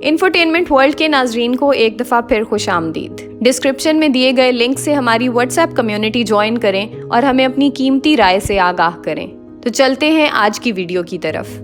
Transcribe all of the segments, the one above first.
Infotainment world کے ناظرین کو ایک دفعہ پھر خوش آمدید۔ ڈسکرپشن میں دیے گئے لنک سے ہماری واٹس ایپ کمیونٹی جوائن کریں اور ہمیں اپنی قیمتی رائے سے آگاہ کریں۔ تو چلتے ہیں آج کی ویڈیو کی طرف۔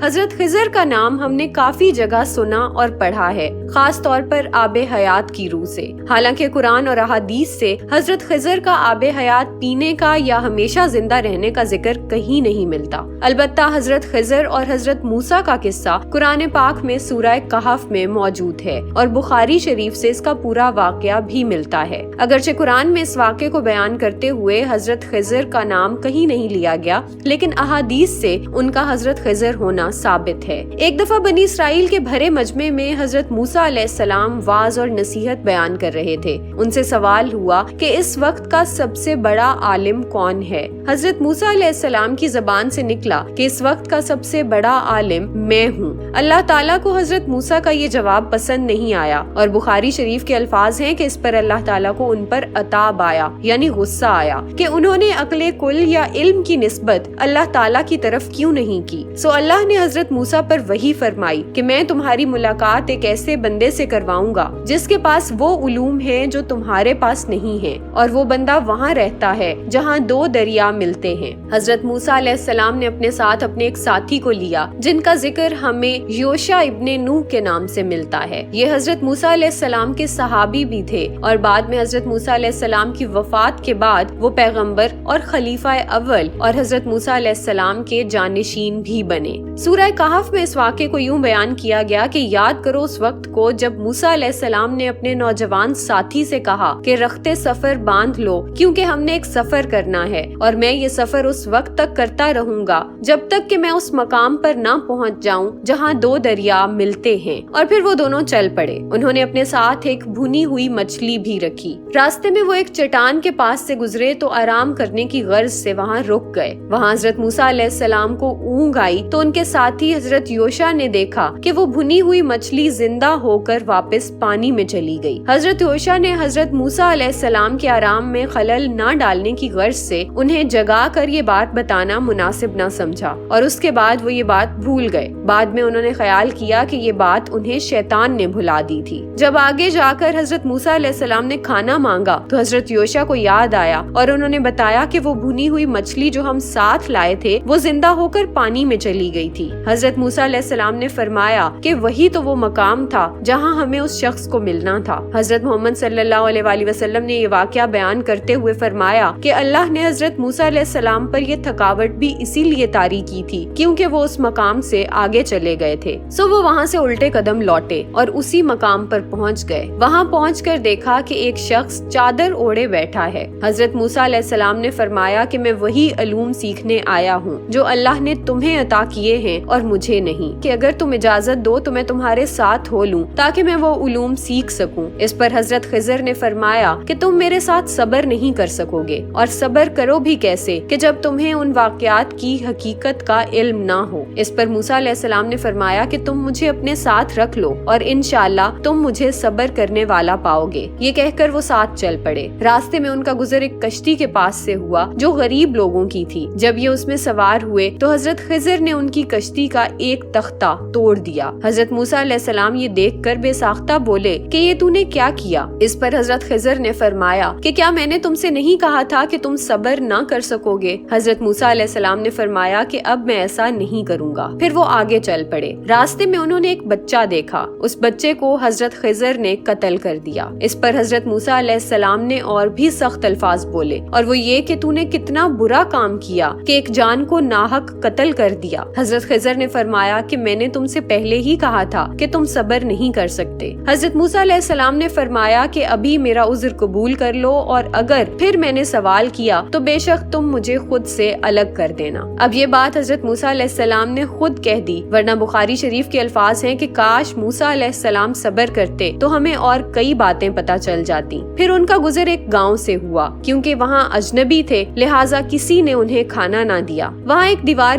حضرت خضر کا نام ہم نے کافی جگہ سنا اور پڑھا ہے، خاص طور پر آب حیات کی روح سے۔ حالانکہ قرآن اور احادیث سے حضرت خضر کا آب حیات پینے کا یا ہمیشہ زندہ رہنے کا ذکر کہیں نہیں ملتا۔ البتہ حضرت خضر اور حضرت موسیٰ کا قصہ قرآن پاک میں سورہ کہف میں موجود ہے اور بخاری شریف سے اس کا پورا واقعہ بھی ملتا ہے۔ اگرچہ قرآن میں اس واقعے کو بیان کرتے ہوئے حضرت خضر کا نام کہیں نہیں لیا گیا، لیکن احادیث سے ان کا حضرت خضر ہونا ثابت ہے۔ ایک دفعہ بنی اسرائیل کے بھرے مجمع میں حضرت موسیٰ علیہ السلام واعظ اور نصیحت بیان کر رہے تھے۔ ان سے سوال ہوا کہ اس وقت کا سب سے بڑا عالم کون ہے؟ حضرت موسیٰ علیہ السلام کی زبان سے نکلا کہ اس وقت کا سب سے بڑا عالم میں ہوں۔ اللہ تعالیٰ کو حضرت موسیٰ کا یہ جواب پسند نہیں آیا اور بخاری شریف کے الفاظ ہیں کہ اس پر اللہ تعالیٰ کو ان پر عتاب آیا، یعنی غصہ آیا کہ انہوں نے عقل کل یا علم کی نسبت اللہ تعالیٰ کی طرف کیوں نہیں کی۔ سو اللہ نے حضرت موسیٰ پر وحی فرمائی کہ میں تمہاری ملاقات ایک ایسے بندے سے کرواؤں گا جس کے پاس وہ علوم ہیں جو تمہارے پاس نہیں ہیں، اور وہ بندہ وہاں رہتا ہے جہاں دو دریا ملتے ہیں۔ حضرت موسیٰ علیہ السلام نے اپنے ساتھ اپنے ایک ساتھی کو لیا جن کا ذکر ہمیں یوشع ابن نون کے نام سے ملتا ہے۔ یہ حضرت موسیٰ علیہ السلام کے صحابی بھی تھے اور بعد میں حضرت موسیٰ علیہ السلام کی وفات کے بعد وہ پیغمبر اور خلیفہ اول اور حضرت موسیٰ علیہ السلام کے جانشین بھی بنے۔ سورہ کہف میں اس واقعے کو یوں بیان کیا گیا کہ یاد کرو اس وقت کو جب موسیٰ علیہ السلام نے اپنے نوجوان ساتھی سے کہا کہ رخت سفر باندھ لو کیونکہ ہم نے ایک سفر کرنا ہے، اور میں یہ سفر اس وقت تک کرتا رہوں گا جب تک کہ میں اس مقام پر نہ پہنچ جاؤں جہاں دو دریا ملتے ہیں۔ اور پھر وہ دونوں چل پڑے۔ انہوں نے اپنے ساتھ ایک بھنی ہوئی مچھلی بھی رکھی۔ راستے میں وہ ایک چٹان کے پاس سے گزرے تو آرام کرنے کی غرض سے وہاں رک گئے۔ وہاں حضرت موسیٰ علیہ السلام کو اونگ آئی تو ان کے ساتھی حضرت یوشع نے دیکھا کہ وہ بھنی ہوئی مچھلی زندہ ہو کر واپس پانی میں چلی گئی۔ حضرت یوشع نے حضرت موسیٰ علیہ السلام کے آرام میں خلل نہ ڈالنے کی غرض سے انہیں جگا کر یہ بات بتانا مناسب نہ سمجھا، اور اس کے بعد وہ یہ بات بھول گئے۔ بعد میں انہوں نے خیال کیا کہ یہ بات انہیں شیطان نے بھلا دی تھی۔ جب آگے جا کر حضرت موسیٰ علیہ السلام نے کھانا مانگا تو حضرت یوشع کو یاد آیا اور انہوں نے بتایا کہ وہ بھنی ہوئی مچھلی جو ہم ساتھ لائے تھے وہ زندہ ہو کر پانی میں چلی گئی تھی۔ حضرت موسیٰ علیہ السلام نے فرمایا کہ وہی تو وہ مقام تھا جہاں ہمیں اس شخص کو ملنا تھا۔ حضرت محمد صلی اللہ علیہ وآلہ وسلم نے یہ واقعہ بیان کرتے ہوئے فرمایا کہ اللہ نے حضرت موسیٰ علیہ السلام پر یہ تھکاوٹ بھی اسی لیے طاری کی تھی کیونکہ وہ اس مقام سے آگے چلے گئے تھے۔ سو وہ وہاں سے الٹے قدم لوٹے اور اسی مقام پر پہنچ گئے۔ وہاں پہنچ کر دیکھا کہ ایک شخص چادر اوڑھے بیٹھا ہے۔ حضرت موسیٰ علیہ السلام نے فرمایا کہ میں وہی علوم سیکھنے آیا ہوں جو اللہ نے تمہیں عطا کیے ہیں اور مجھے نہیں، کہ اگر تم اجازت دو تو میں تمہارے ساتھ ہو لوں تاکہ میں وہ علوم سیکھ سکوں۔ اس پر حضرت خضر نے فرمایا کہ تم میرے ساتھ صبر نہیں کر سکو گے، اور صبر کرو بھی کیسے کہ جب تمہیں ان واقعات کی حقیقت کا علم نہ ہو۔ اس پر موسیٰ علیہ السلام نے فرمایا کہ تم مجھے اپنے ساتھ رکھ لو اور انشاءاللہ تم مجھے صبر کرنے والا پاؤ گے۔ یہ کہہ کر وہ ساتھ چل پڑے۔ راستے میں ان کا گزر ایک کشتی کے پاس سے ہوا جو غریب لوگوں کی تھی۔ جب یہ اس میں سوار ہوئے تو حضرت خضر نے ان کی کشتی کا ایک تختہ توڑ دیا۔ حضرت موسیٰ علیہ السلام یہ دیکھ کر بے ساختہ بولے کہ یہ تو نے کیا کیا؟ اس پر حضرت خضر نے فرمایا کہ کیا میں نے تم سے نہیں کہا تھا کہ تم صبر نہ کر سکو گے؟ حضرت موسیٰ علیہ السلام نے فرمایا کہ اب میں ایسا نہیں کروں گا۔ پھر وہ آگے چل پڑے۔ راستے میں انہوں نے ایک بچہ دیکھا۔ اس بچے کو حضرت خضر نے قتل کر دیا۔ اس پر حضرت موسیٰ علیہ السلام نے اور بھی سخت الفاظ بولے، اور وہ یہ کہ تو نے کتنا برا کام کیا کہ ایک جان کو ناحق قتل کر دیا۔ حضرت خضر نے فرمایا کہ میں نے تم سے پہلے ہی کہا تھا کہ تم صبر نہیں کر سکتے۔ حضرت موسیٰ علیہ السلام نے فرمایا کہ ابھی میرا عذر قبول کر لو، اور اگر پھر میں نے سوال کیا تو بے شک تم مجھے خود سے الگ کر دینا۔ اب یہ بات حضرت موسیٰ علیہ السلام نے خود کہہ دی، ورنہ بخاری شریف کے الفاظ ہیں کہ کاش موسیٰ علیہ السلام صبر کرتے تو ہمیں اور کئی باتیں پتہ چل جاتی۔ پھر ان کا گزر ایک گاؤں سے ہوا۔ کیونکہ وہاں اجنبی تھے لہٰذا کسی نے انہیں کھانا نہ دیا۔ وہاں ایک دیوار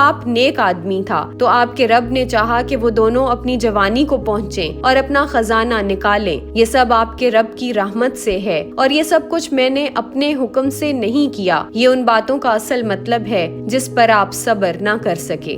باپ نیک آدمی تھا تو آپ کے رب نے چاہا کہ وہ دونوں اپنی جوانی کو پہنچیں اور اپنا خزانہ نکالیں۔ یہ سب آپ کے رب کی رحمت سے ہے، اور یہ سب کچھ میں نے اپنے حکم سے نہیں کیا۔ یہ ان باتوں کا اصل مطلب ہے جس پر آپ صبر نہ کر سکے۔